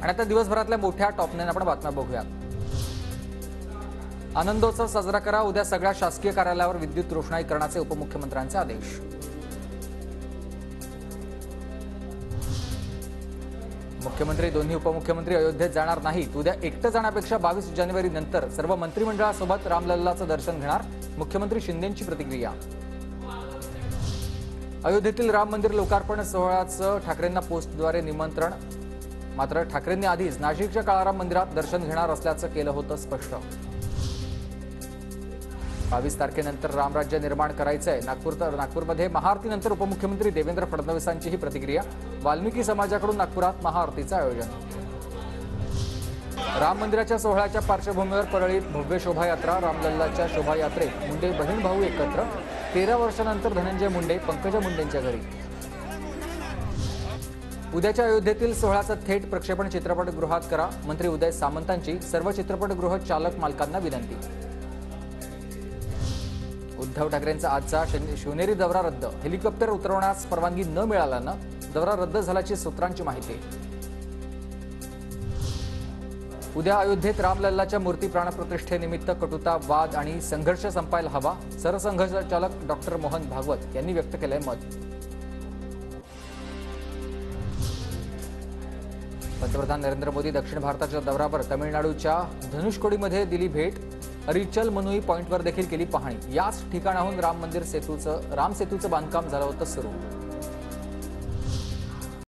आणि आता दिवसभरातल्या मोठ्या टॉप 9 आपण बातम्या बघूया। आनंदोत्सव साजरा करा, उद्या सगळ्या शासकीय कार्यालयावर विद्युत रोषणाई करण्याचे उपमुख्यमंत्र्यांचे आदेश। मुख्यमंत्री दोन्ही उपमुख्यमंत्री अयोध्येत जाणार नाहीत। उद्या एकटं जाण्यापेक्षा 22 जानेवारी नंतर सर्व मंत्रिमंडळासोबत रामलल्लाचं दर्शन घेणार, मुख्यमंत्री शिंदेंची प्रतिक्रिया। अयोध्येतील राम मंदिर लोकार्पण सोहळ्याचं ठाकरेंना पोस्टद्वारे निमंत्रण, मात्र ठाकरेंनी आधीच नाशिकच्या काळाराम मंदिरात दर्शन घेणार असल्याचं केलं होतं स्पष्ट। 22 तारखेनंतर रामराज्य निर्माण करायचंय। नागपूरमध्ये महाआरतीनंतर उपमुख्यमंत्री देवेंद्र फडणवीसांची ही प्रतिक्रिया। वाल्मिकी समाजाकडून नागपुरात महाआरतीचं आयोजन। राम मंदिराच्या सोहळ्याच्या पार्श्वभूमीवर परळीत भव्य शोभायात्रा। रामलल्लाच्या शोभायात्रेत मुंडे बहीण भाऊ एकत्र। 13 वर्षांनंतर धनंजय मुंडे पंकजा मुंडेंच्या घरी। उद्याच्या अयोध्येतील सोहळ्याचं थेट प्रक्षेपण चित्रपटगृहात करा, मंत्री उदय सामंतांची सर्व चित्रपटगृह चालक मालकांना विनंती। उद्धव ठाकरेंचा आजचा शिवनेरी दौरा रद्द। हेलिकॉप्टर उतरवण्यास परवानगी न मिळाल्यानं दौरा रद्द झाल्याची सूत्रांची माहिती। उद्या अयोध्येत रामलल्लाच्या मूर्ती प्राणप्रतिष्ठेनिमित्त कटुता, वाद आणि संघर्ष संपायला हवा, सरसंघचालक डॉक्टर मोहन भागवत यांनी व्यक्त केलंय मत। पंतप्रधान नरेंद्र मोदी दक्षिण भारताच्या दौऱ्यावर तमिळनाडूच्या धनुष्कोडीमध्ये दिली भेट। अरिचल मनुई पॉइंटवर देखील केली पाहणी। याच ठिकाणाहून राम सेतूचं बांधकाम झालं होतं सुरू।